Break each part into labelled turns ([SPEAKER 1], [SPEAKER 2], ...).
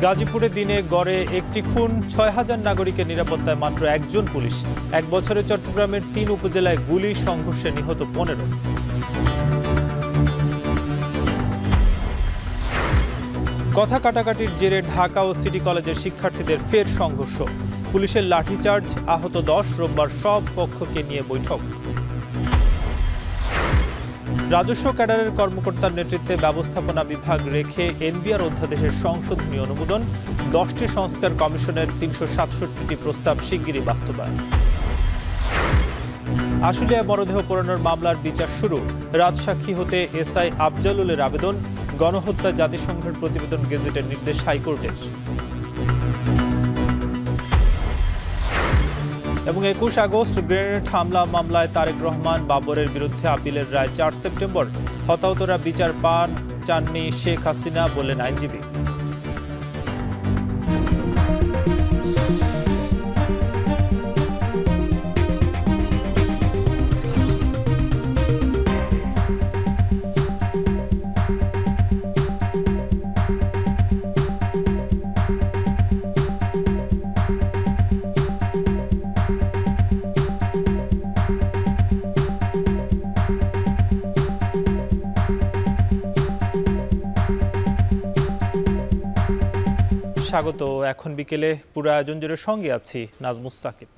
[SPEAKER 1] গাজীপুরে দিনে গড়ে একটি খুন, ৬,০০০ নাগরিকের নিরাপত্তায় মাত্র একজন পুলিশ। এক বছরে চট্টগ্রামের ৩ উপজেলায় গুলি সংঘর্ষে নিহত ১৫। কথা কাটাকাটির জেরে ঢাকা ও সিটি কলেজের শিক্ষার্থীদের ফের সংঘর্ষ, পুলিশের লাঠিচার্জ, আহত ১০। রোববার সব পক্ষকে নিয়ে বৈঠক। রাজস্ব ক্যাডারের কর্মকর্তার নেতৃত্বে ব্যবস্থাপনা বিভাগ রেখে এনবিআর অধ্যাদেশের সংশোধনী অনুমোদন, ১০টি সংস্কার কমিশনের ৩৬৭টি প্রস্তাব শিগগিরই বাস্তবায়ন। আশুলিয়ায় মরদেহ পোড়ানোর মামলার বিচার শুরু, রাজসাক্ষী হতে এসআই আফজালুলের আবেদন, গণহত্যা জাতিসংঘের প্রতিবেদন গেজেটের নির্দেশ হাইকোর্টের। এবং ২১ আগস্ট গ্রেনেড হামলা মামলায় তারেক রহমান বাবরের বিরুদ্ধে আপিলের রায় ৪ সেপ্টেম্বর। হতাহতরা বিচার চাননি শেখ হাসিনা, বললেন আইনজীবী। স্বাগত। এখন বিকেলে পুরো আয়োজন জুড়ে সঙ্গে আছি নাজমুস সাকিব।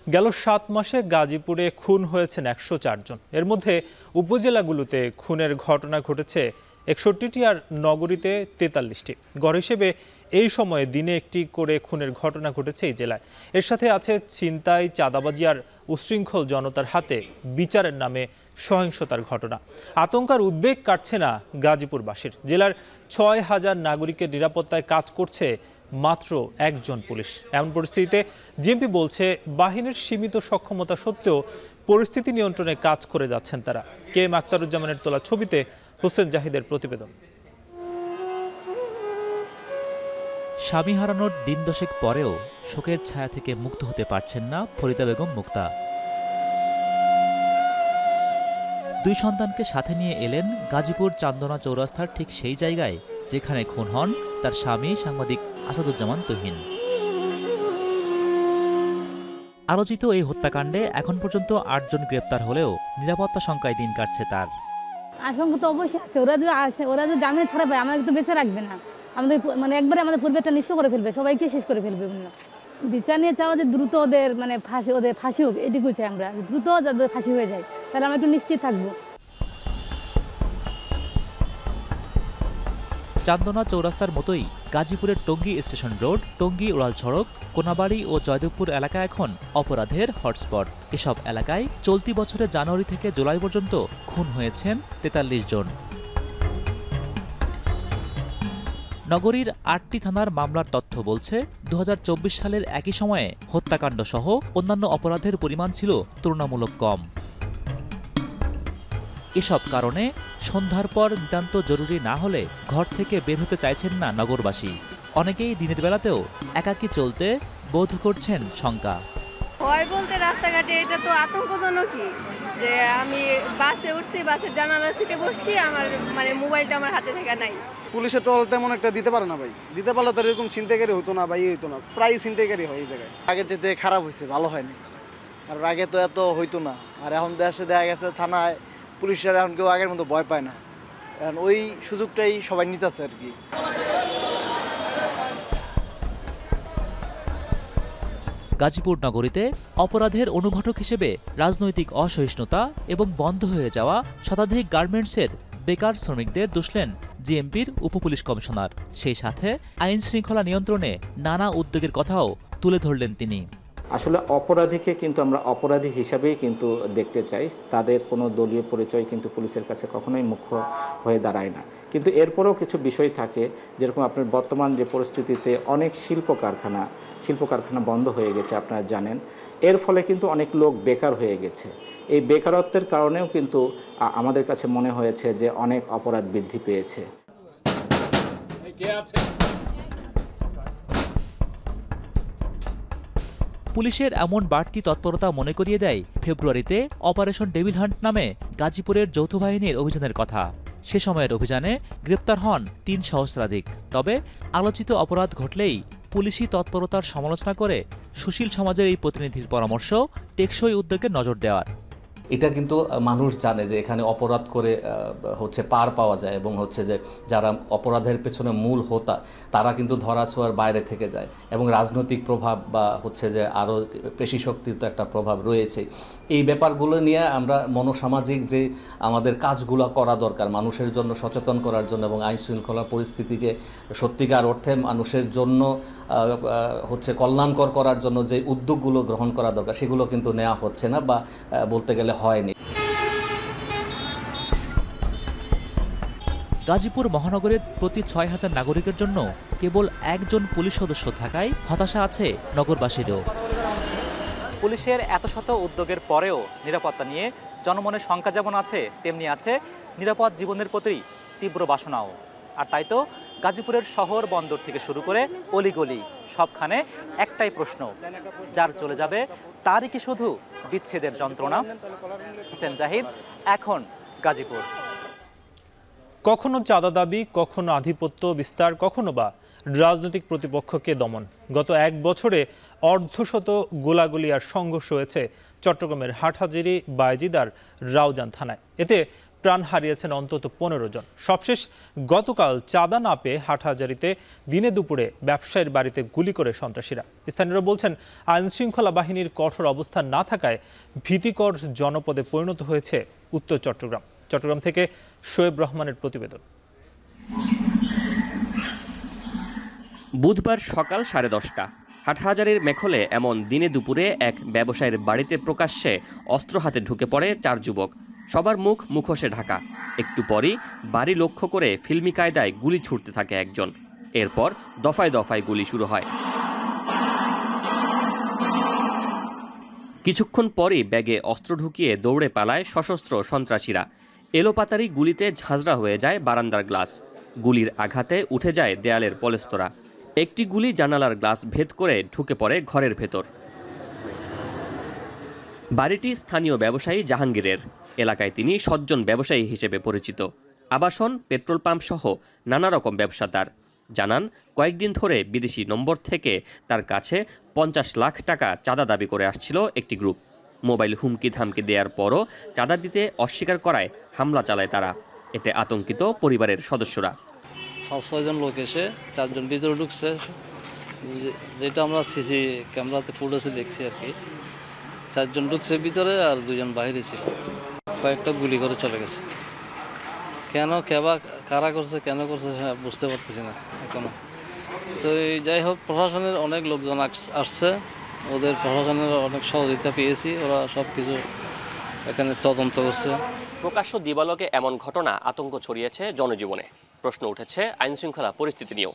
[SPEAKER 1] গেল ৭ মাসে গাজীপুরে খুন হয়েছেন ১০৪ জন। এর মধ্যে উপজেলাগুলোতে খুনের ঘটনা ঘটেছে ৬১টি আর নগরীতে ৪৩টি। গড় হিসেবে এই সময়ে দিনে একটি করে খুনের ঘটনা ঘটেছে এই জেলায়। এর সাথে আছে ছিনতাই, চাঁদাবাজি আর উশৃঙ্খল জনতার হাতে বিচারের নামে সহিংসতার ঘটনা। আতঙ্কার উদ্বেগ কাটছে না গাজীপুরবাসীর। জেলার ৬,০০০ নাগরিকের নিরাপত্তায় কাজ করছে মাত্র একজন পুলিশ। এমন পরিস্থিতিতে জিএমপি বলছে বাহিনীর সীমিত সক্ষমতা সত্ত্বেও পরিস্থিতি নিয়ন্ত্রণে কাজ করে যাচ্ছেন তারা। কে এম আখতারুজ্জামানের তোলা ছবিতে হোসেন জাহিদের প্রতিবেদন।
[SPEAKER 2] স্বামী হারানোর দিন দশেক পরেও শোকের ছায়া থেকে মুক্ত হতে পারছেন না ফরিদা বেগম মুক্তা। ২ সন্তানকে সাথে নিয়ে এলেন গাজীপুর চান্দনা চৌরাস্তার ঠিক সেই জায়গায় যেখানে খুন হন তার স্বামী সাংবাদিক আসাদুজ্জামান তুহিন। আলোচিত এই হত্যাকাণ্ডে এখন পর্যন্ত ৮ জন গ্রেপ্তার হলেও নিরাপত্তা শঙ্কায় দিন কাটছে তার।
[SPEAKER 3] আশঙ্কা তো অবশ্যই আছে। ওরা যদি জামিনে ছাড়া পায় আমাদের তো বেঁচে রাখবে না, আমাদের একবারে আমাদের পরিবারটা নিঃস্ব করে ফেলবে, সবাইকে শেষ করে ফেলবে। বিচার নিয়ে চাওয়া যে দ্রুত ওদের ফাঁসি হোক, এটুকু চাই আমরা, দ্রুত যাদের ফাঁসি হয়ে যায় তাহলে আমরা একটু নিশ্চিত থাকবো।
[SPEAKER 2] চান্দনা চৌরাস্তার মতোই গাজীপুরের টঙ্গী স্টেশন রোড, টঙ্গী উড়াল সড়ক, কোনাবাড়ি ও জয়দেবপুর এলাকা এখন অপরাধের হটস্পট। এসব এলাকায় চলতি বছরের জানুয়ারি থেকে জুলাই পর্যন্ত খুন হয়েছেন ৪৩ জন। নগরীর ৮টি থানার মামলার তথ্য বলছে ২০২৪ সালের একই সময়ে হত্যাকাণ্ড সহ অন্যান্য অপরাধের পরিমাণ ছিল তুলনামূলক কম। এসব কারণে সন্ধ্যার পর নিতান্ত জরুরি না হলে ঘর থেকে বের হতে চাইছেন না নগরবাসী। অনেকেই দিনের বেলাতেও একাকী চলতে বোধ করছেন শঙ্কা।
[SPEAKER 4] ভয় বলতে রাস্তাঘাটে এটা তো আতঙ্কজনকই যে আমি বাসে উঠছি, বাসের জানালার সিটে বসছি, আমার মোবাইলটা আমার হাতে থেকে নাই।
[SPEAKER 5] পুলিশের টল তেমন একটা দিতে পারে না ভাই, দিতে পারলে তো এরকম ছিনতাইকারী হতো না ভাই, হইতো না, প্রায় ছিনতাইকারী হয় এই জায়গায়। আগের চেয়ে খারাপ হয়েছে, ভালো হয়নি। আর আগে তো এত হইতো না, আর এখন দেশে দেখা গেছে থানায় পুলিশের এখন কেউ আগের মতো ভয় পায় না, এখন ওই সুযোগটাই সবাই নিতেছে আর কি।
[SPEAKER 2] গাজীপুর নগরীতে অপরাধের অনুঘটক হিসেবে রাজনৈতিক অসহিষ্ণুতা এবং বন্ধ হয়ে যাওয়া শতাধিক গার্মেন্টসের বেকার শ্রমিকদের দুষলেন জিএমপির উপপুলিশ কমিশনার। সেই সাথে আইন শৃঙ্খলা নিয়ন্ত্রণে নানা উদ্যোগের কথাও তুলে ধরলেন তিনি।
[SPEAKER 6] আসলে অপরাধীকে কিন্তু আমরা অপরাধী হিসাবেই কিন্তু দেখতে চাই, তাদের কোনো দলীয় পরিচয় কিন্তু পুলিশের কাছে কখনোই মুখ্য হয়ে দাঁড়ায় না। কিন্তু এরপরেও কিছু বিষয় থাকে, যেরকম আপনার বর্তমান যে পরিস্থিতিতে অনেক শিল্প কারখানা বন্ধ হয়ে গেছে আপনারা জানেন, এর ফলে কিন্তু অনেক লোক বেকার হয়ে গেছে। এই বেকারত্বের কারণেও কিন্তু আমাদের কাছে মনে হয়েছে যে অনেক অপরাধ বৃদ্ধি পেয়েছে।
[SPEAKER 2] পুলিশের এমন বাড়তি তৎপরতা মনে করিয়ে দেয় ফেব্রুয়ারিতে অপারেশন ডেভিল হান্ট নামে গাজীপুরের যৌথ বাহিনীর অভিযানের কথা। সে সময়ের অভিযানে গ্রেপ্তার হন ৩ সহস্রাধিক। তবে আলোচিত অপরাধ ঘটলেই পুলিশি তৎপরতার সমালোচনা করে সুশীল সমাজের এই প্রতিনিধির পরামর্শ টেকসই উদ্যোগে নজর দেওয়ার।
[SPEAKER 7] এটা কিন্তু মানুষ জানে যে এখানে অপরাধ করে পার পাওয়া যায় এবং যে যারা অপরাধের পেছনে মূল হোতা তারা কিন্তু ধরাছোঁয়ার বাইরে থেকে যায় এবং রাজনৈতিক প্রভাব বা যে আরও পেশি শক্তির তো একটা প্রভাব রয়েছে। এই ব্যাপারগুলো নিয়ে আমরা মনোসামাজিক যে আমাদের কাজগুলো করা দরকার মানুষের জন্য সচেতন করার জন্য এবং আইন শৃঙ্খলা পরিস্থিতিকে সত্যিকার অর্থে মানুষের জন্য কল্যাণকর করার জন্য যে উদ্যোগগুলো গ্রহণ করা দরকার সেগুলো কিন্তু নেওয়া হচ্ছে না বা বলতে গেলে হয়নি।
[SPEAKER 2] গাজীপুর মহানগরের প্রতি ৬,০০০ নাগরিকের জন্য কেবল একজন পুলিশ সদস্য থাকায় হতাশা আছে নগরবাসীরও।
[SPEAKER 8] পুলিশের এত শত উদ্যোগের পরেও নিরাপত্তা নিয়ে জনমনের শঙ্কা যেমন আছে, তেমনি আছে নিরাপদ জীবনের প্রতি তীব্র বাসনাও। আর তাই তো গাজীপুরের শহর বন্দর থেকে শুরু করে অলিগলি সবখানে একটাই প্রশ্ন, যার চলে যাবে তারই কি শুধু বিচ্ছেদের যন্ত্রণা? হোসেন জাহিদ, এখন গাজীপুর।
[SPEAKER 1] কখনো চাঁদা দাবি, কখনো আধিপত্য বিস্তার, কখনো বা রাজনৈতিক প্রতিপক্ষকে দমন। গত ১ বছরে অর্ধশত গোলাগুলি আর সংঘর্ষ হয়েছে চট্টগ্রামের হাটহাজারী, বায়েজিদ আর রাউজান থানায়। এতে প্রাণ হারিয়েছেন অন্তত ১৫ জন। সবশেষ গতকাল চাঁদা না পেয়ে হাটহাজারীতে দিনে দুপুরে ব্যবসায়ীর বাড়িতে গুলি করে সন্ত্রাসীরা। স্থানীয়রা বলছেন, আইনশৃঙ্খলা বাহিনীর কঠোর অবস্থান না থাকায় ভীতিকর জনপদে পরিণত হয়েছে উত্তর চট্টগ্রাম। চট্টগ্রাম থেকে শোয়েব রহমানের প্রতিবেদন।
[SPEAKER 9] বুধবার সকাল 10:30 হাটহাজারীর মেখলে এমন দিনে দুপুরে এক ব্যবসায়ীর বাড়িতে প্রকাশ্যে অস্ত্র হাতে ঢুকে পড়ে 4 যুবক। সবার মুখ মুখোশে ঢাকা। একটু পরই বাড়ি লক্ষ্য করে ফিল্মি কায়দায় গুলি ছুটতে থাকে একজন। এরপর দফায় দফায় গুলি শুরু হয়। কিছুক্ষণ পরই ব্যাগে অস্ত্র ঢুকিয়ে দৌড়ে পালায় সশস্ত্র সন্ত্রাসীরা। এলোপাতারি গুলিতে ঝাঁঝরা হয়ে যায় বারান্দার গ্লাস। গুলির আঘাতে উঠে যায় দেয়ালের পলেস্তরা। একটি গুলি জানালার গ্লাস ভেদ করে ঢুকে পড়ে ঘরের ভেতর। বাড়িটি স্থানীয় ব্যবসায়ী জাহাঙ্গীরের। এলাকায় তিনি সজ্জন ব্যবসায়ী হিসেবে পরিচিত। আবাসন, পেট্রোল পাম্প সহ নানা রকম ব্যবসা তার। জানান, কয়েকদিন ধরে বিদেশি নম্বর থেকে তার কাছে 50 লাখ টাকা চাঁদা দাবি করে আসছিল একটি গ্রুপ। মোবাইল হুমকি ধামকি দেওয়ার পরও চাঁদা দিতে অস্বীকার করায় হামলা চালায় তারা। এতে আতঙ্কিত পরিবারের সদস্যরা।
[SPEAKER 10] 5-6 জন লোক এসে 4 জন ভিতরে ঢুকছে, যেটা আমরা সিসি ক্যামেরাতে ফুটেজে দেখছি আর কি। 4 জন ঢুকছে ভিতরে আর 2 জন বাইরে ছিল। কয়েকটা গুলি করে চলে গেছে। কেন, কারা করছে, কেন করছে বুঝতে পারতেছি না এখনো। তো যাই হোক, প্রশাসনের অনেক লোকজন আসছে, ওদের প্রশাসনের অনেক সহযোগিতা পেয়েছি। ওরা সব কিছু এখানে তদন্ত করছে।
[SPEAKER 9] প্রকাশ্য দিবালোকে এমন ঘটনা আতঙ্ক ছড়িয়েছে জনজীবনে। প্রশ্ন উঠেছে আইনশৃঙ্খলা পরিস্থিতি নিয়েও।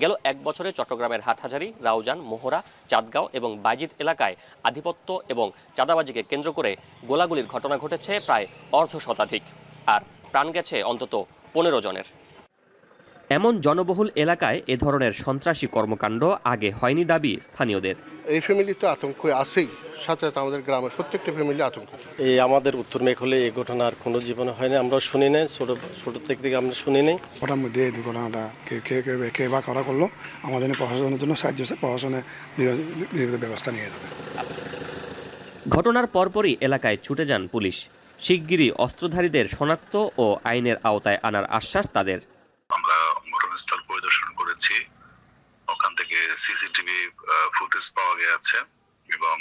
[SPEAKER 9] গেল 1 বছরে চট্টগ্রামের হাটহাজারী, রাউজান, মোহরা, চাঁদগাঁও এবং বায়েজিদ এলাকায় আধিপত্য এবং চাঁদাবাজিকে কেন্দ্র করে গোলাগুলির ঘটনা ঘটেছে প্রায় অর্ধশতাধিক, আর প্রাণ গেছে অন্তত 15 জনের। এমন জনবহুল এলাকায় এ ধরনের সন্ত্রাসী কর্মকাণ্ড আগে হয়নি দাবি স্থানীয়দের।
[SPEAKER 11] এই ফ্যামিলি তো আতঙ্ক আছেই, সাথে সাথে আমাদের গ্রামের প্রত্যেকটা ফ্যামিলি আতঙ্ক।
[SPEAKER 12] এই আমাদের উত্তর মেঘলে এই ঘটনা আর কোনো জীবনে হয় না, আমরা শুনি নাই, ছোট থেকে আমরা শুনি নাই।
[SPEAKER 13] ওটার মধ্যে এই দুর্ঘটনাটা কে বা করা করলো, আমাদের প্রশাসনের জন্য সাহায্য, প্রশাসনে ব্যবস্থা নিয়ে যাবে।
[SPEAKER 9] ঘটনার পরপরই এলাকায় ছুটে যান পুলিশ। শিগগিরই অস্ত্রধারীদের শনাক্ত ও আইনের আওতায় আনার আশ্বাস তাদের।
[SPEAKER 14] আমরা ঘটনাস্থল পরিদর্শন করেছি, ওখান থেকে সিসিটিভি ফুটেজ পাওয়া গেছে এবং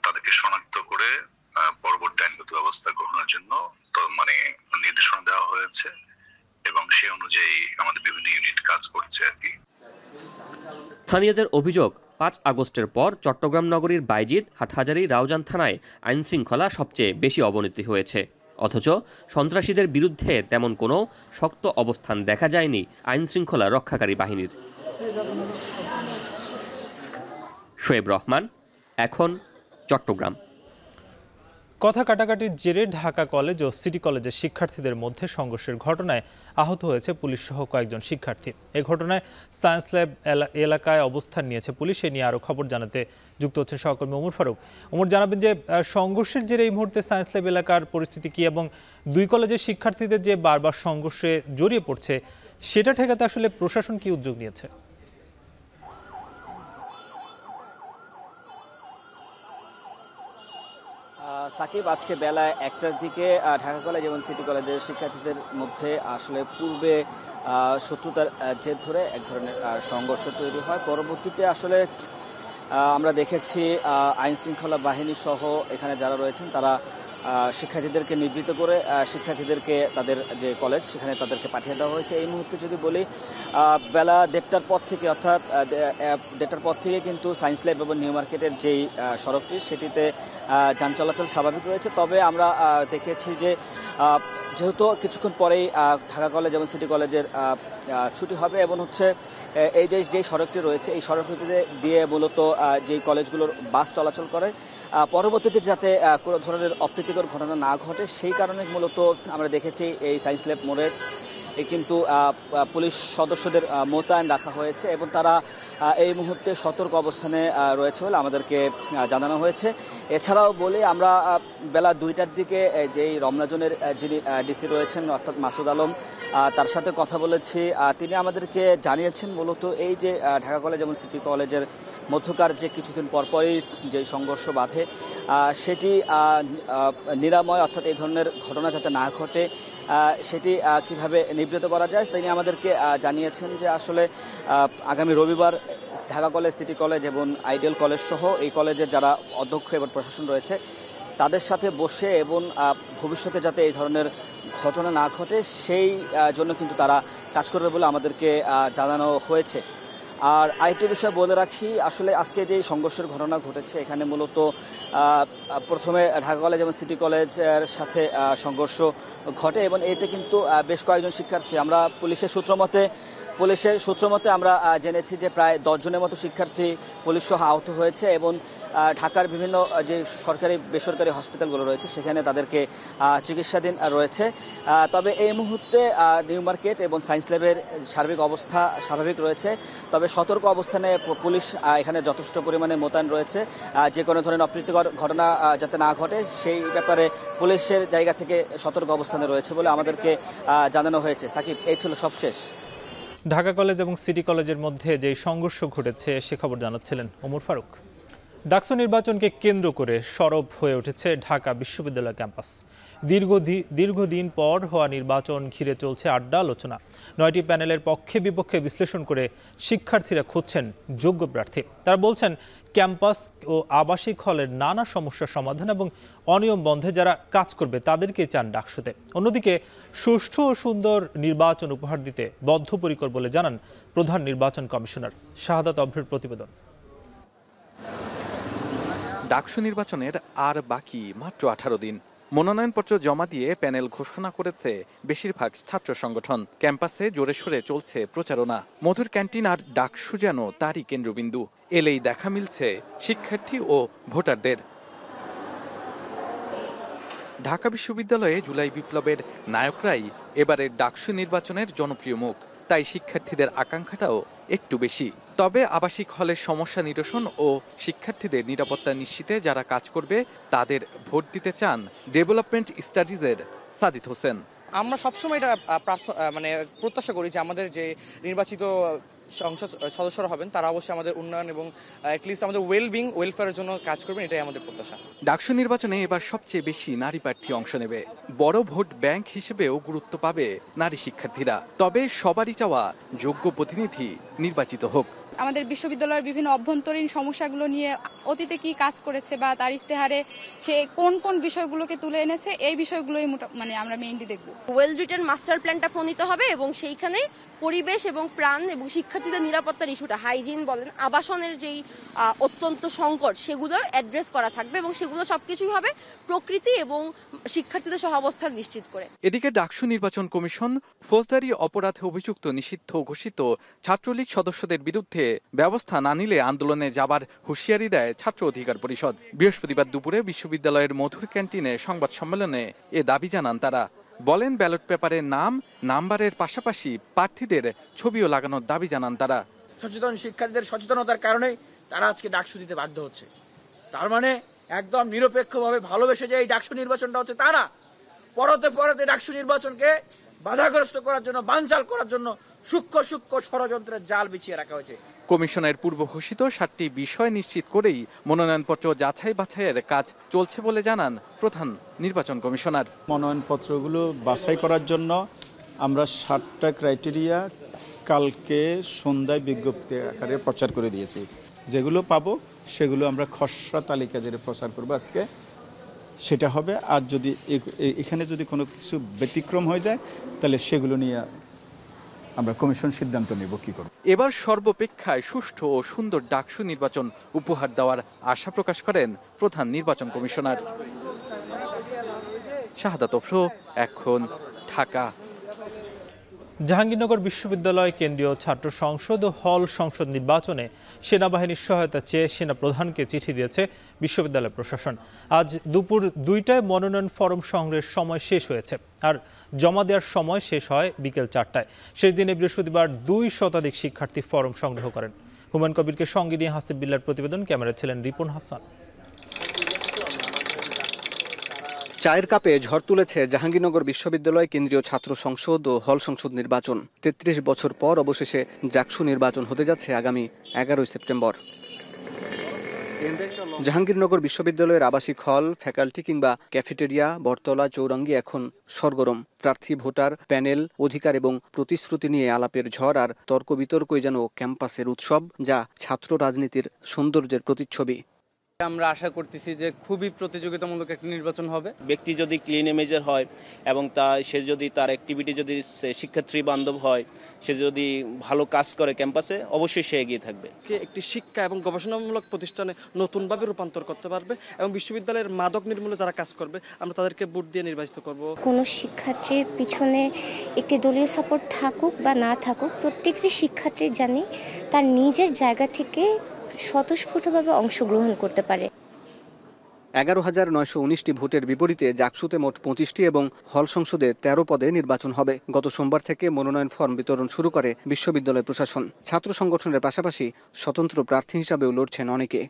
[SPEAKER 14] তাদেরকে শনাক্ত করে পরবর্তী আইনগত ব্যবস্থা গ্রহণের জন্য নির্দেশনা দেওয়া হয়েছে এবং সেই অনুযায়ী আমাদের বিভিন্ন ইউনিট কাজ করছে আর কি।
[SPEAKER 9] স্থানীয়দের অভিযোগ, 5 আগস্টের পর চট্টগ্রাম নগরীর বায়েজিদ, হাটহাজারী, রাউজান থানায় আইনশৃঙ্খলা সবচেয়ে বেশি অবনতি হয়েছে। অথচ সন্ত্রাসীদের বিরুদ্ধে তেমন কোনো শক্ত অবস্থান দেখা যায়নি আইনশৃঙ্খলা রক্ষাকারী বাহিনীর। শোয়েব রহমান, এখন চট্টগ্রাম।
[SPEAKER 1] কথা কাটাকাটির জেরে ঢাকা কলেজ ও সিটি কলেজের শিক্ষার্থীদের মধ্যে সংঘর্ষের ঘটনায় আহত হয়েছে পুলিশ সহ কয়েকজন শিক্ষার্থী। এ ঘটনায় সায়েন্স ল্যাব এলাকায় অবস্থান নিয়েছে পুলিশ। এ নিয়ে আরও খবর জানাতে যুক্ত হচ্ছেন সহকর্মী ওমর ফারুক। ওমর, জানাবেন যে সংঘর্ষের জেরে এই মুহূর্তে সায়েন্স ল্যাব এলাকার পরিস্থিতি কি এবং দুই কলেজের শিক্ষার্থীদের যে বারবার সংঘর্ষে জড়িয়ে পড়ছে সেটা ঠেকাতে আসলে প্রশাসন কি উদ্যোগ নিয়েছে?
[SPEAKER 15] সাকিব, আজকে বেলা 1টার দিকে ঢাকা কলেজ এবং সিটি কলেজের শিক্ষার্থীদের মধ্যে আসলে পূর্বে শত্রুতার জের ধরে এক ধরনের সংঘর্ষ তৈরি হয়। পরবর্তীতে আসলে আমরা দেখেছি আইন শৃঙ্খলা বাহিনী সহ এখানে যারা রয়েছেন তারা শিক্ষার্থীদেরকে নিবৃত্ত করে শিক্ষার্থীদেরকে তাদের যে কলেজ সেখানে তাদেরকে পাঠিয়ে দেওয়া হয়েছে। এই মুহূর্তে যদি বলি বেলা 1:30 পর থেকে, অর্থাৎ 1:30 পর থেকে কিন্তু সায়েন্স ল্যাব এবং নিউ মার্কেটের যেই সড়কটি সেটিতে যান চলাচল স্বাভাবিক রয়েছে। তবে আমরা দেখেছি যে যেহেতু কিছুক্ষণ পরেই ঢাকা কলেজ এবং সিটি কলেজের ছুটি হবে এবং এই যে সড়কটি রয়েছে এই সড়কটিতে দিয়ে মূলত যেই কলেজগুলোর বাস চলাচল করে পরবর্তীতে যাতে কোনো ধরনের অপ্রীতিকর ঘটনা না ঘটে সেই কারণে মূলত আমরা দেখেছি এই সায়েন্স ল্যাব মোড়ে কিন্তু পুলিশ সদস্যদের মোতায়েন রাখা হয়েছে এবং তারা এই মুহূর্তে সতর্ক অবস্থানে রয়েছে বলে আমাদেরকে জানানো হয়েছে। এছাড়াও বলে আমরা বেলা 2টার দিকে যেই রমনা জোনের যিনি ডিসি রয়েছেন অর্থাৎ মাসুদ আলম, তার সাথে কথা বলেছি। তিনি আমাদেরকে জানিয়েছেন মূলত এই যে ঢাকা কলেজ এবং সিটি কলেজের মধ্যকার যে কিছুদিন পরপরই যে সংঘর্ষ বাধে সেটি নিরাময়, অর্থাৎ এই ধরনের ঘটনা যাতে না ঘটে সেটি কিভাবে নিবৃত্ত করা যায় তিনি আমাদেরকে জানিয়েছেন যে আসলে আগামী রবিবার ঢাকা কলেজ, সিটি কলেজ এবং আইডিয়াল কলেজ সহ এই কলেজের যারা অধ্যক্ষ এবং প্রশাসন রয়েছে তাদের সাথে বসে এবং ভবিষ্যতে যাতে এই ধরনের ঘটনা না ঘটে সেই জন্য কিন্তু তারা কাজ করবে বলে আমাদেরকে জানানো হয়েছে। আর আরেকটি বিষয় বলে রাখি, আসলে আজকে যে সংঘর্ষের ঘটনা ঘটেছে এখানে মূলত প্রথমে ঢাকা কলেজ এবং সিটি কলেজের সাথে সংঘর্ষ ঘটে এবং এতে কিন্তু বেশ কয়েকজন শিক্ষার্থী, আমরা পুলিশের সূত্র মতে আমরা জেনেছি যে প্রায় 10 জনের মতো শিক্ষার্থী পুলিশ সহ আহত হয়েছে এবং ঢাকার বিভিন্ন যে সরকারি বেসরকারি হসপিটালগুলো রয়েছে সেখানে তাদেরকে চিকিৎসাধীন রয়েছে। তবে এই মুহূর্তে নিউ মার্কেট এবং সায়েন্স ল্যাবের সার্বিক অবস্থা স্বাভাবিক রয়েছে। তবে সতর্ক অবস্থানে পুলিশ এখানে যথেষ্ট পরিমাণে মোতায়েন রয়েছে। যে কোনো ধরনের অপ্রীতিকর ঘটনা যাতে না ঘটে সেই ব্যাপারে পুলিশের জায়গা থেকে সতর্ক অবস্থানে রয়েছে বলে আমাদেরকে জানানো হয়েছে। সাকিব, এই ছিল সবশেষ।
[SPEAKER 1] ঢাকা কলেজ এবং সিটি কলেজের মধ্যে যে সংঘর্ষ ঘটেছে সে খবর জানাচ্ছিলেন ওমর ফারুক। ডাকসু নির্বাচনকে কেন্দ্র করে সরব হয়ে উঠেছে ঢাকা বিশ্ববিদ্যালয় ক্যাম্পাস। দীর্ঘদিন পর হওয়া নির্বাচন ঘিরে চলছে আড্ডা আলোচনা। 9টি প্যানেলের পক্ষে বিপক্ষে বিশ্লেষণ করে শিক্ষার্থীরা খুঁজছেন যোগ্য প্রার্থী। তারা বলছেন ক্যাম্পাস ও আবাসিক হলের নানা সমস্যা সমাধান এবং অনিয়ম বন্ধে যারা কাজ করবে তাদেরকেই চান ডাকসুতে। অন্যদিকে সুষ্ঠু ও সুন্দর নির্বাচন উপহার দিতে বদ্ধপরিকর বলে জানান প্রধান নির্বাচন কমিশনার। শাহাদাত অভ্রের প্রতিবেদন।
[SPEAKER 16] ডাকসু নির্বাচনের আর বাকি মাত্র 18 দিন। মনোনয়নপত্র জমা দিয়ে প্যানেল ঘোষণা করেছে বেশিরভাগ ছাত্র সংগঠন। ক্যাম্পাসে জোরে সোরে চলছে প্রচারণা। মধুর ক্যান্টিন আর ডাকসু যেন তারই কেন্দ্রবিন্দু। এলেই দেখা মিলছে শিক্ষার্থী ও ভোটারদের। ঢাকা বিশ্ববিদ্যালয়ে জুলাই বিপ্লবের নায়করাই এবারের ডাকসু নির্বাচনের জনপ্রিয় মুখ। তাই শিক্ষার্থীদের আকাঙ্ক্ষাটাও একটু বেশি। তবে আবাসিক হলের সমস্যা নিরসন ও শিক্ষার্থীদের নিরাপত্তা নিশ্চিতে যারা কাজ করবে তাদের ভোট দিতে চান ডেভেলপমেন্ট স্টাডিজের সাদিত হোসেন।
[SPEAKER 17] আমরা সবসময় এটা প্রত্যাশা করি যে আমাদের যে নির্বাচিত সংসদ সদস্যরা হবেন তারা অবশ্যই আমাদের উন্নয়ন এবং অ্যাটলিস্ট আমাদের ওয়েলফেয়ারের জন্য কাজ করবেন, এটাই আমাদের প্রত্যাশা।
[SPEAKER 16] ডাকসু নির্বাচনে এবার সবচেয়ে বেশি নারী প্রার্থী অংশ নেবে। বড় ভোট ব্যাংক হিসেবেও গুরুত্ব পাবে নারী শিক্ষার্থীরা। তবে সবারই চাওয়া যোগ্য প্রতিনিধি নির্বাচিত হোক।
[SPEAKER 18] আমাদের বিশ্ববিদ্যালয়ের বিভিন্ন অভ্যন্তরীণ সমস্যাগুলো নিয়ে অতীতে কি কাজ করেছে বা তার ইশতেহারে সে কোন কোন বিষয়গুলোকে তুলে এনেছে এই বিষয়গুলোই আমরা মেইনলি দেখব।
[SPEAKER 19] ওয়েল রিটেন মাস্টার প্ল্যানটা প্রণীত হবে এবং সেইখানে পরিবেশ এবং প্রাণ এবং শিক্ষার্থীদের নিরাপত্তার ইস্যুটা, হাইজিন বলেন, আবাসনের যেই অত্যন্ত সংকট সেগুলোর অ্যাড্রেস করা থাকবে এবং সেগুলো সবকিছুই হবে প্রকৃতি এবং শিক্ষার্থীদের সহাবস্থান নিশ্চিত করে।
[SPEAKER 16] এদিকে ডাকসু নির্বাচন কমিশন ফৌজদারি অপরাধে অভিযুক্ত নিষিদ্ধ ঘোষিত ছাত্রলীগ সদস্যদের বিরুদ্ধে পক্ষে ব্যবস্থা না নিলে আন্দোলনে যাবার হুঁশিয়ারি দেয় ছাত্র অধিকার পরিষদ। বৃহস্পতিবার দুপুরে বিশ্ববিদ্যালয়ের মধুর ক্যান্টিনে সংবাদ সম্মেলনে এ দাবি জানান তারা। বলেন, ব্যালট পেপারে নাম, নাম্বারের পাশাপাশি প্রার্থীদের ছবিও লাগানোর দাবি জানান তারা।
[SPEAKER 20] সচেতন শিক্ষার্থীদের সচেতনতার কারণে তারা আজকে ডাকসু দিতে বাধ্য হচ্ছে। তার মানে একদম নিরপেক্ষভাবে ভালোবেসে যে এই ডাকসু নির্বাচনটা হচ্ছে তা না, পরতে ডাকসু নির্বাচনকে বাধাগ্রস্ত করার জন্য, বানচাল করার জন্য সূক্ষ্ম ষড়যন্ত্রের জাল বিছিয়ে রাখা হয়েছে।
[SPEAKER 16] কমিশনের পূর্ব ঘোষিত 7টি বিষয় নিশ্চিত করেই মনোনয়নপত্র যাচাই বাছাইয়ের কাজ চলছে বলে জানান প্রধান নির্বাচন কমিশনার।
[SPEAKER 21] মনোনয়নপত্রগুলো বাছাই করার জন্য আমরা 7টা ক্রাইটেরিয়া কালকে সন্ধ্যায় বিজ্ঞপ্তি আকারে প্রচার করে দিয়েছি। যেগুলো পাবো সেগুলো আমরা খসড়া তালিকা যেটা প্রচার করবো আজকে সেটা হবে। আর যদি এখানে যদি কোনো কিছু ব্যতিক্রম হয়ে যায় তাহলে সেগুলো নিয়ে আমরা কমিশন সিদ্ধান্ত নেব কি করব।
[SPEAKER 16] এবার সর্বাপেক্ষায় সুষ্ঠু ও সুন্দর ডাকসু নির্বাচন উপহার দেওয়ার আশা প্রকাশ করেন প্রধান নির্বাচন কমিশনার। শাহাদাত অফরো, এখন ঢাকা।
[SPEAKER 1] জাহাঙ্গীরনগর বিশ্ববিদ্যালয় কেন্দ্রীয় ছাত্র সংসদ ও হল সংসদ নির্বাচনে সেনাবাহিনীর সহায়তা চেয়ে সেনাপ্রধানকে চিঠি দিয়েছে বিশ্ববিদ্যালয় প্রশাসন। আজ দুপুর 2টায় মনোনয়ন ফরম সংগ্রহের সময় শেষ হয়েছে, আর জমা দেওয়ার সময় শেষ হয় বিকেল 4টায়। শেষ দিনে বৃহস্পতিবার 2 শতাধিক শিক্ষার্থী ফরম সংগ্রহ করেন। হুমায়ুন কবিরকে সঙ্গে নিয়ে হাসিব বিল্লার প্রতিবেদন, ক্যামেরায় ছিলেন রিপন হাসান।
[SPEAKER 22] চায়ের কাপে ঝড় তুলেছে জাহাঙ্গীরনগর বিশ্ববিদ্যালয় কেন্দ্রীয় ছাত্র সংসদ ও হল সংসদ নির্বাচন। 33 বছর পর অবশেষে জাকসু নির্বাচন হতে যাচ্ছে আগামী 11 সেপ্টেম্বর। জাহাঙ্গীরনগর বিশ্ববিদ্যালয়ের আবাসিক হল, ফ্যাকাল্টি কিংবা ক্যাফেটেরিয়া, বটতলা, চৌরঙ্গি এখন সরগরম। প্রার্থী, ভোটার, প্যানেল, অধিকার এবং প্রতিশ্রুতি নিয়ে আলাপের ঝড় আর তর্ক বিতর্কই যেন ক্যাম্পাসের উৎসব, যা ছাত্র রাজনীতির সৌন্দর্যের প্রতিচ্ছবি।
[SPEAKER 23] আমরা আশা করতেছি যে খুবই প্রতিযোগিতামূলক একটা নির্বাচন হবে।
[SPEAKER 24] ব্যক্তি যদি ক্লিন ইমেজের হয় এবং সে যদি তার অ্যাক্টিভিটি যদি শিক্ষার্থী বান্ধব হয়, সে যদি ভালো কাজ করে ক্যাম্পাসে, অবশ্যই সে এগিয়ে থাকবে।
[SPEAKER 25] একটি শিক্ষা এবং গবেষণামূলক প্রতিষ্ঠানে নতুনভাবে রূপান্তর করতে পারবে এবং বিশ্ববিদ্যালয়ের মাদক নির্মূলে যারা কাজ করবে আমরা তাদেরকে ভোট দিয়ে নির্বাচিত করব।
[SPEAKER 26] কোনো শিক্ষার্থীর পিছনে একটি দলীয় সাপোর্ট থাকুক বা না থাকুক, প্রত্যেকটি শিক্ষার্থী জানি তার নিজের জায়গা থেকে স্বতঃস্ফূর্তভাবে অংশগ্রহণ করতে পারে।
[SPEAKER 22] 11,919টি ভোটের বিপরীতে জাকসুতে মোট 25টি এবং হল সংসদে 13 পদে নির্বাচন হবে। গত সোমবার থেকে মনোনয়ন ফর্ম বিতরণ শুরু করে বিশ্ববিদ্যালয় প্রশাসন। ছাত্র সংগঠনের পাশাপাশি স্বতন্ত্র প্রার্থী হিসাবেও লড়ছেন অনেকে।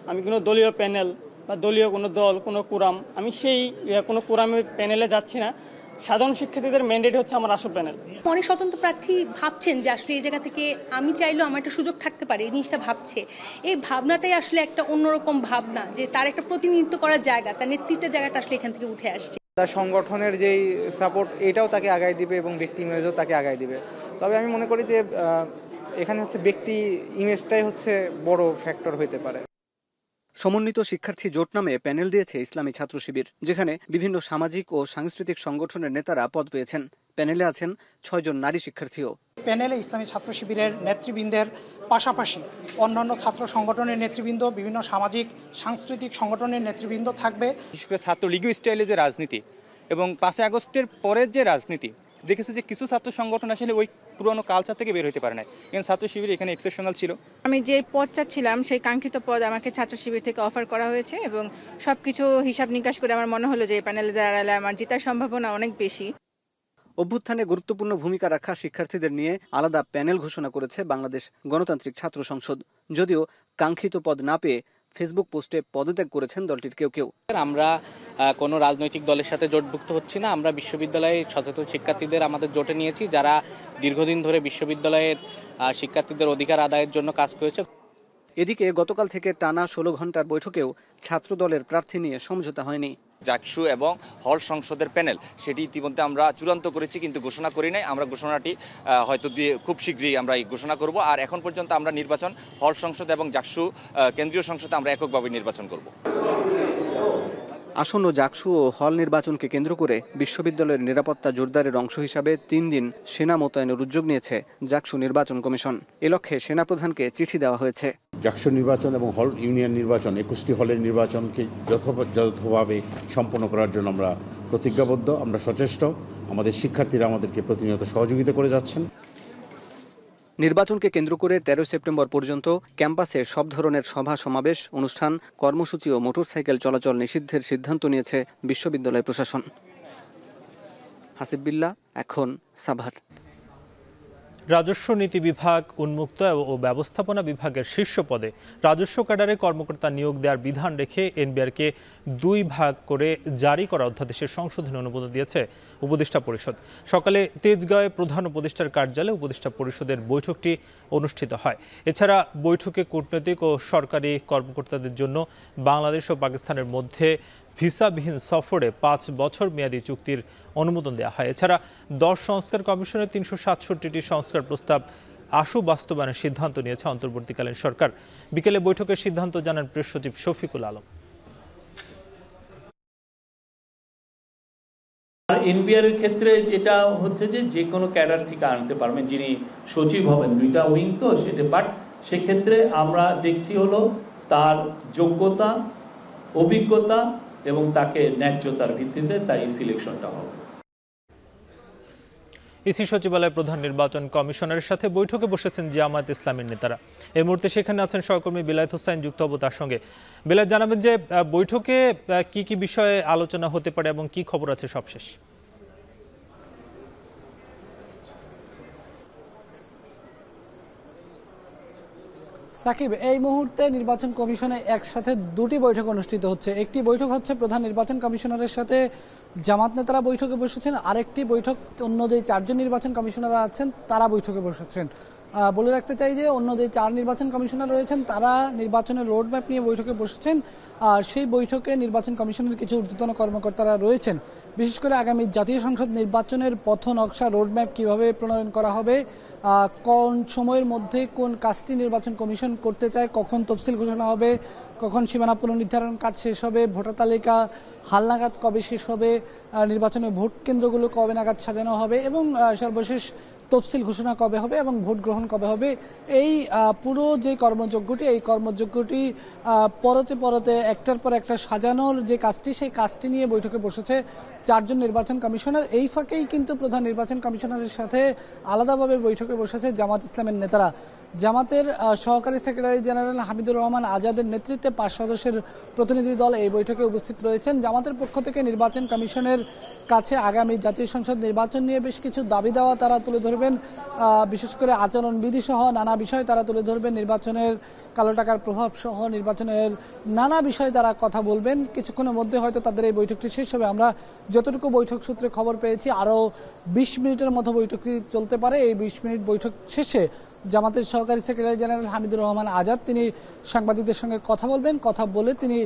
[SPEAKER 27] আমি কোনো দলীয় প্যানেল বা দলীয় কোনো দল, কোনো কুরাম, আমি সেই কোনো কুরামের প্যানেলে যাচ্ছি না। সাধারণ শিক্ষার্থীদের ম্যান্ডেট হচ্ছে আমার আসল প্যানেল।
[SPEAKER 28] অনেক স্বতন্ত্র প্রার্থী ভাবছেন যে আসলে এই জায়গা থেকে আমি চাইলেও আমার একটা সুযোগ থাকতে পারে, এই জিনিসটা ভাবছে। এই ভাবনাটাই আসলে একটা অন্যরকম ভাবনা, যে তার একটা প্রতিনিধিত্ব করার জায়গা, তার নেতৃত্বের জায়গাটা আসলে এখান থেকে উঠে আসছে।
[SPEAKER 17] তার সংগঠনের যেই সাপোর্ট, এটাও তাকে আগায় দিবে এবং ব্যক্তি ইমেজও তাকে আগায় দিবে। তবে আমি মনে করি যে এখানে হচ্ছে ব্যক্তি ইমেজটাই হচ্ছে বড় ফ্যাক্টর হইতে পারে।
[SPEAKER 22] সমন্বিত শিক্ষার্থী জোট নামে প্যানেল দিয়েছে ইসলামী ছাত্র শিবির, যেখানে বিভিন্ন সামাজিক ও সাংস্কৃতিক সংগঠনের নেতারা পদ পেয়েছেন। প্যানেলে আছেন 6 জন নারী শিক্ষার্থীও।
[SPEAKER 29] প্যানেলে ইসলামী ছাত্র শিবিরের নেতৃবৃন্দের পাশাপাশি অন্যান্য ছাত্র সংগঠনের নেতৃবৃন্দ, বিভিন্ন সামাজিক সাংস্কৃতিক সংগঠনের নেতৃবৃন্দ থাকবে।
[SPEAKER 30] বিশেষ করে ছাত্রলীগীয় স্টাইলে যে রাজনীতি এবং 5 আগস্টের পরের যে রাজনীতি, দেখেছে যে কিছু ছাত্র সংগঠন আসলে ওই পুরনো কালচার থেকে বের হতে পারে না, কিন্তু ছাত্র শিবির এখানে এক্সেপশনাল ছিল।
[SPEAKER 31] আমি যে পদ চাচ্ছিলাম সেই কাঙ্ক্ষিত পদ আমাকে ছাত্র শিবির থেকে অফার করা হয়েছে এবং সবকিছু হিসাব নিকাশ করে আমার মনে হলো যে এই প্যানেলে দাঁড়ালে আমার জেতার সম্ভাবনা অনেক বেশি।
[SPEAKER 22] অভ্যুত্থানে গুরুত্বপূর্ণ ভূমিকা রাখা শিক্ষার্থীদের নিয়ে আলাদা প্যানেল ঘোষণা করেছে বাংলাদেশ গণতান্ত্রিক ছাত্র সংসদ। যদিও কাঙ্ক্ষিত পদ না পেয়ে ফেসবুক পোস্টে পদত্যাগ করেছেন দলটির কেউ কেউ।
[SPEAKER 30] আমরা কোনো রাজনৈতিক দলের সাথে জোটভুক্ত হচ্ছি না। আমরা বিশ্ববিদ্যালয়ে সচেতন শিক্ষার্থীদের আমাদের জোটে নিয়েছি, যারা দীর্ঘদিন ধরে বিশ্ববিদ্যালয়ের শিক্ষার্থীদের অধিকার আদায়ের জন্য কাজ করেছে।
[SPEAKER 22] এদিকে গতকাল থেকে টানা 16 ঘন্টার বৈঠকেও ছাত্র দলের প্রার্থী নিয়ে সমঝোতা হয়নি।
[SPEAKER 32] জাকসু এবং হল সংসদের প্যানেল সেটি ইতিমধ্যে আমরা চূড়ান্ত করেছি, কিন্তু ঘোষণা করি নাই। আমরা ঘোষণাটি হয়তো খুব শীঘ্রই আমরা ঘোষণা করব। আর এখন পর্যন্ত আমরা নির্বাচন হল সংসদ এবং জাকসু কেন্দ্রীয় সংসদে আমরা এককভাবে নির্বাচন করব।
[SPEAKER 22] আসন্ন জাকসু ও হল নির্বাচনকে কেন্দ্র করে বিশ্ববিদ্যালয়ের নিরাপত্তা জোরদারের অংশ হিসাবে 3 দিন সেনা মোতায়েনের উদ্যোগ নিয়েছে জাকসু নির্বাচন কমিশন। এ লক্ষ্যে সেনাপ্রধানকে চিঠি দেওয়া হয়েছে।
[SPEAKER 33] জাকসু নির্বাচন এবং হল ইউনিয়ন নির্বাচন 21টি হলের নির্বাচনকে যথাযথভাবে সম্পন্ন করার জন্য আমরা প্রতিজ্ঞাবদ্ধ, আমরা সচেষ্ট। আমাদের শিক্ষার্থীরা আমাদেরকে প্রতিনিয়ত সহযোগিতা করে যাচ্ছেন।
[SPEAKER 22] নির্বাচনকে কেন্দ্র করে 13 সেপ্টেম্বর পর্যন্ত ক্যাম্পাসে সব ধরনের সভা সমাবেশ, অনুষ্ঠান, কর্মসূচি ও মোটরসাইকেল চলাচল নিষিদ্ধের সিদ্ধান্ত নিয়েছে বিশ্ববিদ্যালয় প্রশাসন। হাসিব বিল্লাহ, এখন সাভার।
[SPEAKER 1] রাজস্ব নীতি বিভাগ, উন্মুক্ত ও ব্যবস্থাপনা বিভাগের শীর্ষ পদে রাজস্ব ক্যাডারে কর্মকর্তা নিয়োগ দেওয়ার বিধান রেখে এনবিআরকে 2 ভাগ করে জারি করা অধ্যাদেশের সংশোধনী অনুমোদন দিয়েছে উপদেষ্টা পরিষদ। সকালে তেজগাঁওয়ে প্রধান উপদেষ্টার কার্যালয়ে উপদেষ্টা পরিষদের বৈঠকটি অনুষ্ঠিত হয়। এছাড়া বৈঠকে কূটনৈতিক ও সরকারি কর্মকর্তাদের জন্য বাংলাদেশ ও পাকিস্তানের মধ্যে ভিসাবিহীন সফরে 5 বছর মেয়াদী চুক্তির অনুমোদন দেওয়া হয়। এছাড়া 10 সংস্কার কমিশনের 367টি সংস্কার প্রস্তাব আশু বাস্তবায়নের সিদ্ধান্ত নিয়েছে অন্তর্বর্তীকালীন সরকার। বিকেলে বৈঠকের সিদ্ধান্ত জানান প্রেস সচিব শফিকুল আলম।
[SPEAKER 2] এনবিআর এর ক্ষেত্রে যেটা হচ্ছে যে কোনো ক্যাডার থেকে আনতে পারবেন, যিনি সচিব হবেন, 2টা উইং তো সেটা, বাট সেক্ষেত্রে আমরা দেখছি হলো তার যোগ্যতা, অভিজ্ঞতা এবং তাকে ন্যায্যতার ভিত্তিতে তাই সিলেকশনটা হবে।
[SPEAKER 1] ইসি সচিবালয় প্রধান নির্বাচন কমিশনারের সাথে বৈঠকে বসেছেন জামায়াত ইসলামের নেতারা। এই মুহূর্তে সেখানে আছেন সহকর্মী বিলায়েত হোসাইন, যুক্ত হব তার সঙ্গে। বিলায়েত, জানাবেন যে বৈঠকে কি কি বিষয়ে আলোচনা হতে পারে এবং কি খবর আছে সবশেষ?
[SPEAKER 3] সাকিব, এই মুহূর্তে নির্বাচন কমিশনে একসাথে 2টি বৈঠক অনুষ্ঠিত হচ্ছে। একটি বৈঠক হচ্ছে প্রধান নির্বাচন কমিশনারের সাথে জামাত নেতারা বৈঠকে বসেছেন, আরেকটি বৈঠক অন্য যে 4 জন নির্বাচন কমিশনাররা আছেন তারা বৈঠকে বসেছেন। বলে রাখতে চাই যে অন্য যে 4 নির্বাচন কমিশনার রয়েছেন তারা নির্বাচনের রোডম্যাপ নিয়ে বৈঠকে বসেছেন। সেই বৈঠকে নির্বাচন কমিশনের কিছু ঊর্ধ্বতন কর্মকর্তারা রয়েছেন। বিশেষ করে আগামী জাতীয় সংসদ নির্বাচনের পথ নকশা, রোডম্যাপ কিভাবে প্রণয়ন করা হবে, কোন সময়ের মধ্যে কোন কাজটি নির্বাচন কমিশন করতে চায়, কখন তফসিল ঘোষণা হবে, কখন সীমানা পুনর্নির্ধারণ কাজ শেষ হবে, ভোটার তালিকা হালনাগাদ কবে শেষ হবে, নির্বাচনের ভোট কেন্দ্রগুলো কবে নাগাদ সাজানো হবে এবং সর্বশেষ তফসিল ঘোষণা কবে হবে এবং ভোট গ্রহণ কবে হবে, এই পুরো যে কর্মযজ্ঞটি, এই কর্মযজ্ঞটি পরতে পরতে একটার পর একটা সাজানোর যে কাজটি, সেই কাজটি নিয়ে বৈঠকে বসেছে 4 জন নির্বাচন কমিশনার। এই ফাঁকেই কিন্তু প্রধান নির্বাচন কমিশনারের সাথে আলাদাভাবে বৈঠকে বসেছে জামাত ইসলামের নেতারা। জামাতের সহকারী সেক্রেটারি জেনারেল হামিদুর রহমান আজাদের নেতৃত্বে 5 সদস্যের প্রতিনিধি দল এই বৈঠকে উপস্থিত রয়েছেন। জামাতের পক্ষ থেকে নির্বাচন কমিশনের কাছে আগামী জাতীয় সংসদ নির্বাচন নিয়ে বেশ কিছু দাবি দেওয়া তারা তুলে ধরবেন। বিশেষ করে আচরণবিধি সহ নানা বিষয় তারা তুলে ধরবেন। নির্বাচনের কালো টাকার প্রভাব সহ নির্বাচনের নানা বিষয়ে তারা কথা বলবেন। কিছুক্ষণের মধ্যে হয়তো তাদের এই বৈঠকটি শেষ হবে। আমরা যতটুকু বৈঠক সূত্রে খবর পেয়েছি আরও 20 মিনিটের মতো বৈঠকটি চলতে পারে। এই 20 মিনিট বৈঠক শেষে জামাতের সহকারী সেক্রেটারি জেনারেল হামিদুর রহমান আজাদ তিনি সাংবাদিকদের সঙ্গে কথা বলবেন। কথা বলে তিনি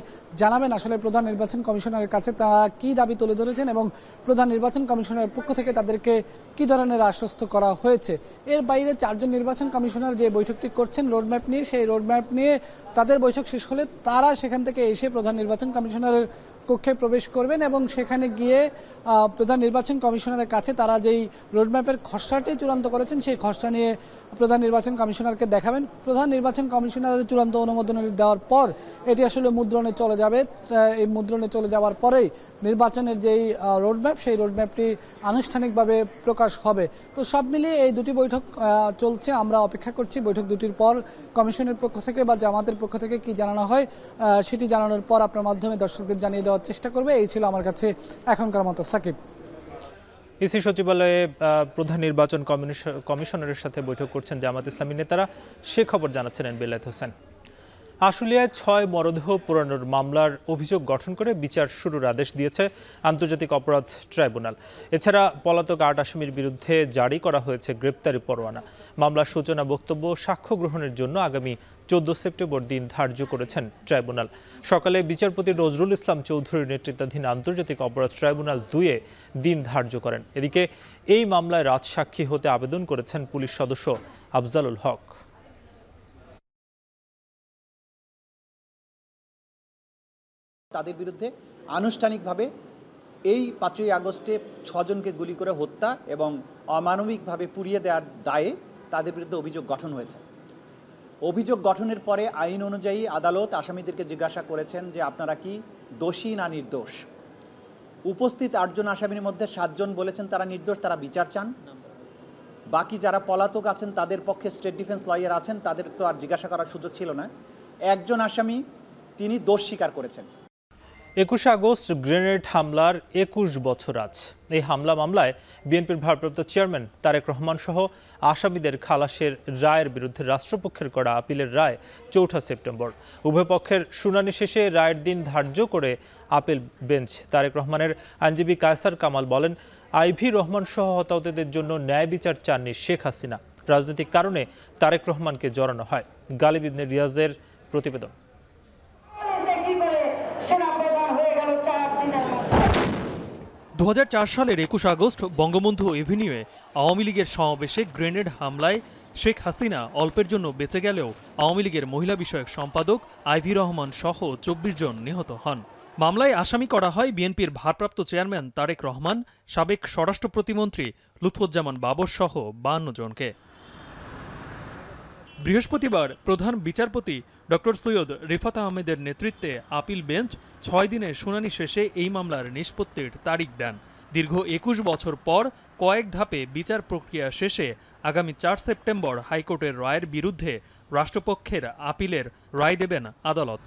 [SPEAKER 3] জানাবেন আসলে প্রধান নির্বাচন কমিশনারের কাছে তারা কি দাবি তুলে ধরেছেন এবং প্রধান নির্বাচন কমিশনারের পক্ষ থেকে তাদেরকে কি ধরনের আশ্বস্ত করা হয়েছে। এর বাইরে 4 জন নির্বাচন কমিশনার যে বৈঠকটি করছেন রোডম্যাপ নিয়ে, সেই রোডম্যাপ নিয়ে তাদের বৈঠক শেষ হলে তারা সেখান থেকে এসে প্রধান নির্বাচন কমিশনারের কক্ষে প্রবেশ করবেন এবং সেখানে গিয়ে প্রধান নির্বাচন কমিশনারের কাছে তারা যেই রোডম্যাপের খসড়াটি চূড়ান্ত করেছেন সেই খসড়া নিয়ে প্রধান নির্বাচন কমিশনারকে দেখাবেন। প্রধান নির্বাচন কমিশনারের চূড়ান্ত অনুমোদন দেওয়ার পর এটি আসলে মুদ্রণে চলে যাবে। এই মুদ্রণে চলে যাওয়ার পরেই নির্বাচনের যেই রোডম্যাপ, সেই রোডম্যাপটি আনুষ্ঠানিকভাবে প্রকাশ হবে। তো সব মিলিয়ে এই 2টি বৈঠক চলছে। আমরা অপেক্ষা করছি বৈঠক 2টির পর কমিশনের পক্ষ থেকে বা জামাতের পক্ষ থেকে কি জানানো হয়, সেটি জানানোর পর আপনার মাধ্যমে দর্শকদের জানিয়ে দেওয়ার চেষ্টা করবে। এই ছিল আমার কাছে এখনকার মতো। সাকিব,
[SPEAKER 1] ইসি সচিবালয়ে প্রধান নির্বাচন কমিশনারের সাথে বৈঠক করছেন জামাত ইসলামী নেতারা, সে খবর জানাচ্ছেন বিলায়েত হোসেন। আশুলিয়ায় 6 মরদেহ পোড়ানোর মামলার অভিযোগ গঠন করে বিচার শুরুর আদেশ দিয়েছে আন্তর্জাতিক অপরাধ ট্রাইব্যুনাল। এছাড়া পলাতক 8 আসামির বিরুদ্ধে জারি করা হয়েছে গ্রেপ্তারি পরোয়ানা। মামলার সূচনা বক্তব্য সাক্ষ্য গ্রহণের জন্য আগামী 14 সেপ্টেম্বর দিন ধার্য করেছেন ট্রাইব্যুনাল। সকালে বিচারপতি নজরুল ইসলাম চৌধুরীর নেতৃত্বাধীন আন্তর্জাতিক অপরাধ ট্রাইব্যুনাল 2-এ দিন ধার্য করেন। এদিকে এই মামলায় রাজসাক্ষী হতে আবেদন করেছেন পুলিশ সদস্য আফজালুল হক।
[SPEAKER 4] তাদের বিরুদ্ধে আনুষ্ঠানিকভাবে এই 5ই আগস্টে 6 জনকে গুলি করে হত্যা এবং অমানবিকভাবে পুড়িয়ে দেওয়ার দায়ে তাদের বিরুদ্ধে অভিযোগ গঠন হয়েছে। অভিযোগ গঠনের পরে আইন অনুযায়ী আদালত আসামিদেরকে জিজ্ঞাসা করেছেন যে আপনারা কি দোষী না নির্দোষ। উপস্থিত 8 জন আসামির মধ্যে 7 জন বলেছেন তারা নির্দোষ, তারা বিচার চান। বাকি যারা পলাতক আছেন তাদের পক্ষে স্টেট ডিফেন্স লয়ার আছেন, তাদের তো আর জিজ্ঞাসা করার সুযোগ ছিল না। একজন আসামি তিনি দোষ স্বীকার করেছেন।
[SPEAKER 1] 21 আগস্ট গ্রেনেড হামলার 21 বছর আজ। এই হামলা মামলায় বিএনপির ভারপ্রাপ্ত চেয়ারম্যান তারেক রহমান সহ আসামিদের খালাসের রায়ের বিরুদ্ধে রাষ্ট্রপক্ষের করা আপিলের রায় 4 সেপ্টেম্বর। উভয় পক্ষের শুনানি শেষে রায়ের দিন ধার্য করে আপিল বেঞ্চ। তারেক রহমানের আইনজীবী কায়সার কামাল বলেন, আইভি রহমান সহ হতাহতদের জন্য ন্যায় বিচার চাননি শেখ হাসিনা। রাজনৈতিক কারণে তারেক রহমানকে জড়ানো হয়। গালিব ইবনে রিয়াজের প্রতিবেদন।
[SPEAKER 5] 2004 সালের 21 আগস্ট বঙ্গবন্ধু এভিনিউয়ে আওয়ামী লীগের সমাবেশে গ্রেনেড হামলায় শেখ হাসিনা অল্পের জন্য বেঁচে গেলেও আওয়ামী লীগের মহিলা বিষয়ক সম্পাদক আইভি রহমান সহ 24 জন নিহত হন। মামলায় আসামি করা হয় বিএনপির ভারপ্রাপ্ত চেয়ারম্যান তারেক রহমান, সাবেক স্বরাষ্ট্র প্রতিমন্ত্রী লুৎফুজ্জামান বাবর সহ 52 জনকে। বৃহস্পতিবার প্রধান বিচারপতি ডক্টর সৈয়দ রিফাত আহমেদের নেতৃত্বে আপিল বেঞ্চ 6 দিনের শুনানি শেষে এই মামলার নিষ্পত্তির তারিখ দেন। দীর্ঘ 21 বছর পর কয়েক ধাপে বিচার প্রক্রিয়া শেষে আগামী 4 সেপ্টেম্বর হাইকোর্টের রায়ের বিরুদ্ধে রাষ্ট্রপক্ষের আপিলের রায় দেবেন আদালত।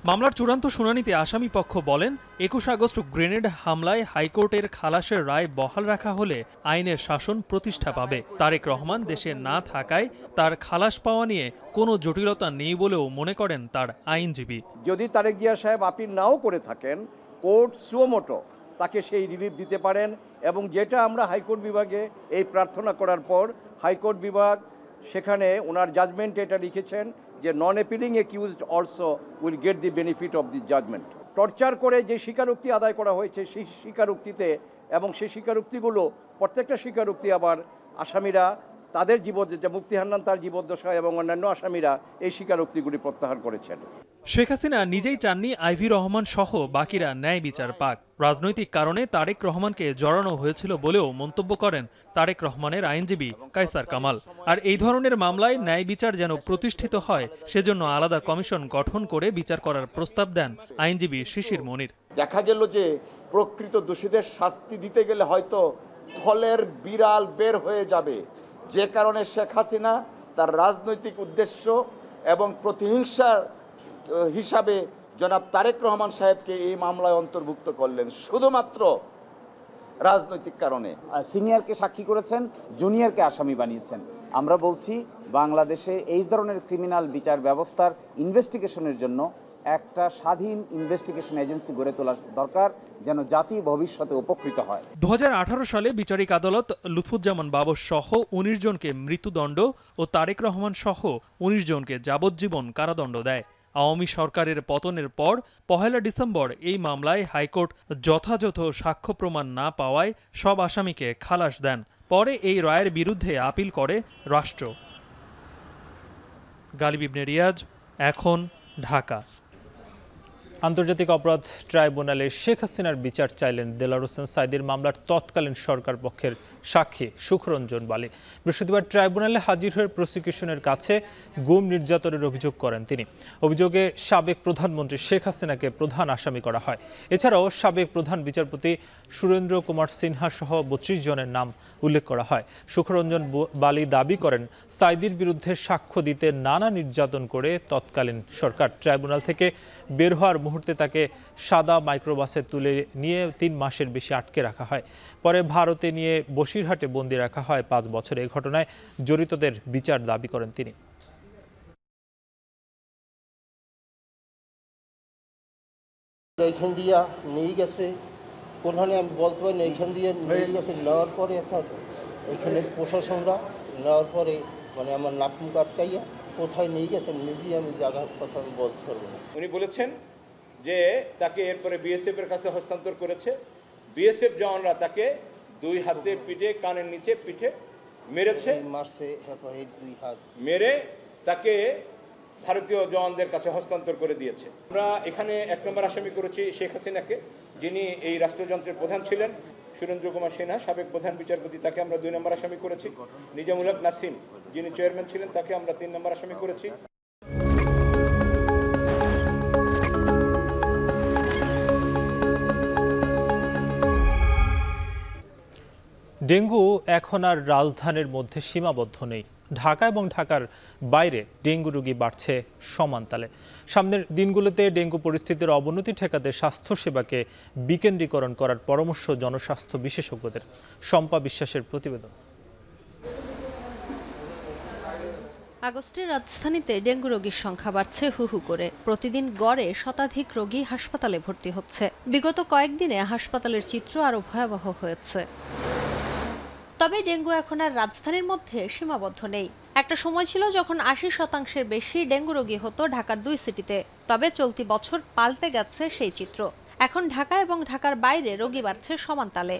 [SPEAKER 5] মামলার চূড়ান্ত শুনানিতে আসামি পক্ষ বলেন, 21 আগস্ট গ্রেনেড হামলায় হাইকোর্টের খালাসের রায় বহাল রাখা হলে আইনের শাসন প্রতিষ্ঠা পাবে। তারেক রহমান দেশে না থাকায় তার খালাস পাওয়া নিয়ে কোনো জটিলতা নেই বলেও মনে করেন তার আইনজীবী।
[SPEAKER 6] যদি তারেক জিয়া সাহেব আপিল নাও করে থাকেন, কোর্ট সুমোটো তাকে সেই রিলিফ দিতে পারেন, এবং যেটা আমরা হাইকোর্ট বিভাগে এই প্রার্থনা করার পর হাইকোর্ট বিভাগ সেখানে ওনার জাজমেন্টে এটা লিখেছেন যে non appealing accused also will get the benefit of this judgment. Torture করে যে স্বীকারোক্তি আদায় করা হয়েছে সেই স্বীকারোক্তিতে, এবং সেই স্বীকারোক্তিগুলো প্রত্যেকটা স্বীকারোক্তি আবার আসামিরা তাদের যে মুফতি হান্নান তার জীবদ্দশায় এবং অন্যান্য আসামিরা এই স্বীকারোক্তিগুলি প্রত্যাহার করেছেন।
[SPEAKER 5] শেখ হাসিনা নিজেই চাননি আইভি রহমান সহ বাকিরা ন্যায় বিচার পাক। রাজনৈতিক কারণে তারেক রহমানকে জড়ানো হয়েছিল বলেও মন্তব্য করেন তারেক রহমানের আইনজীবী কায়সার কামাল। আর এই ধরনের মামলায় ন্যায় বিচার যেন প্রতিষ্ঠিত হয় সেজন্য আলাদা কমিশন গঠন করে বিচার করার প্রস্তাব দেন আইনজীবী শিশির মনির।
[SPEAKER 7] দেখা গেল যে প্রকৃত দোষীদের শাস্তি দিতে গেলে হয়তো থলের বিড়াল বের হয়ে যাবে, যে কারণে শেখ হাসিনা তার রাজনৈতিক উদ্দেশ্য এবং প্রতিহিংসার হিসাবে জনাব তারেক রহমান সাহেবকে এই মামলায় অন্তর্ভুক্ত করলেন শুধুমাত্র রাজনৈতিক কারণে।
[SPEAKER 8] সিনিয়রকে সাক্ষী করেছেন, জুনিয়রকে আসামি বানিয়েছেন। আমরা বলছি বাংলাদেশে এই ধরনের ক্রিমিনাল বিচার ব্যবস্থার ইনভেস্টিগেশনের জন্য একটা স্বাধীন ইনভেস্টিগেশন এজেন্সি গড়ে তোলা দরকার, যেন জাতি ভবিষ্যতে উপকৃত হয়।
[SPEAKER 5] 2018 সালে বিচারিক আদালত লুৎফুজ্জামান বাবর সহ 19 জনকে মৃত্যুদণ্ড ও তারেক রহমান সহ 19 জনকে যাবজ্জীবন কারাদণ্ড দেয়। আওয়ামী সরকারের পতনের পর 1 ডিসেম্বর এই মামলায় হাইকোর্ট যথাযথ সাক্ষ্য প্রমাণ না পাওয়ায় সব আসামিকে খালাস দেন। পরে এই রায়ের বিরুদ্ধে আপিল করে রাষ্ট্র। গালিব ইবনে রিয়াজ, এখন, ঢাকা।
[SPEAKER 1] আন্তর্জাতিক অপরাধ ট্রাইব্যুনালে শেখ হাসিনার বিচার চাইলেন দেলোয়ার হোসেন সাঈদীর মামলার তৎকালীন সরকার পক্ষের সাক্ষী সুখরঞ্জন বালী। বৃহস্পতিবার ট্রাইব্যুনালে হাজির হয়ে প্রসিকিউশনের কাছে গুম নির্যাতনের অভিযোগ করেন তিনি। অভিযোগে সাবেক প্রধানমন্ত্রী শেখ হাসিনাকে প্রধান আসামি করা হয়। এছাড়াও সাবেক প্রধান বিচারপতি সুরেন্দ্র কুমার সিনহা সহ 32 জনের নাম উল্লেখ করা হয়। সুখরঞ্জন বালী দাবি করেন, সাঈদীর বিরুদ্ধে সাক্ষ্য দিতে নানা নির্যাতন করে তৎকালীন সরকার। ট্রাইব্যুনাল থেকে বের হওয়ার মুহূর্তে তাকে সাদা মাইক্রোবাসে তুলে নিয়ে 3 মাসের বেশি আটকে রাখা হয়। পরে ভারতে নিয়ে বসিরহাটে বন্দী রাখা হয় 5 বছর। এই ঘটনায় জড়িতদের বিচার দাবি করেন তিনি।
[SPEAKER 9] এইখান দিয়া নিয়ে গেছে, কোনখানে আমি বলতে পারি না, এইখান দিয়ে নিয়ে গেছে। নেওয়ার পরে এখন এখানে প্রশাসনরা নেওয়ার পরে মানে আমার নাকুম কাটকাইয়া কোথায় নিয়ে গেছে নিজেই আমি জায়গার কথা আমি বলতে পারবো না।
[SPEAKER 10] উনি বলেছেন যে তাকে এরপরে বিএসএফ এর কাছে হস্তান্তর করেছে। বিএসএফ জওয়ানরা তাকে 2 হাতে পিঠে, কানের নিচে পিঠে মেরেছে,
[SPEAKER 9] মারছে, তারপরে 2 হাত
[SPEAKER 10] মেরে তাকে ভারতীয় জওয়ানদের কাছে হস্তান্তর করে দিয়েছে। আমরা এখানে 1 নম্বর আসামি করেছি শেখ হাসিনাকে, যিনি এই রাষ্ট্রযন্ত্রের প্রধান ছিলেন। সুরেন্দ্র কুমার সিনহা সাবেক প্রধান বিচারপতি, তাকে আমরা 2 নম্বর আসামি করেছি। নিজামুল হক নাসিম, যিনি চেয়ারম্যান ছিলেন, তাকে আমরা 3 নম্বর আসামি করেছি।
[SPEAKER 1] ডেঙ্গু এখন আর রাজধানীর মধ্যে সীমাবদ্ধ নেই। ঢাকা এবং ঢাকার বাইরে ডেঙ্গু রোগী বাড়ছে সমান তালে। সামনের দিনগুলোতে ডেঙ্গু পরিস্থিতির অবনতি ঠেকাতে স্বাস্থ্যসেবাকে বিকেন্দ্রীকরণ করার পরামর্শ জনস্বাস্থ্য বিশেষজ্ঞদের। শম্পা বিশ্বাসের প্রতিবেদন।
[SPEAKER 11] আগস্টে রাজধানীতে ডেঙ্গু রোগীর সংখ্যা বাড়ছে হু হু করে। প্রতিদিন গড়ে শতাধিক রোগী হাসপাতালে ভর্তি হচ্ছে। বিগত কয়েকদিনে হাসপাতালের চিত্র আরও ভয়াবহ হয়েছে। তবে ডেঙ্গু এখন আর রাজধানীর মধ্যে সীমাবদ্ধ নেই। একটা সময় ছিল যখন ৮০% বেশি ডেঙ্গু রোগী হতো ঢাকার 2 সিটিতে। তবে চলতি বছর পাল্টে গেছে সেই চিত্র। এখন ঢাকা এবং ঢাকার বাইরে রোগী বাড়ছে সমান তালে।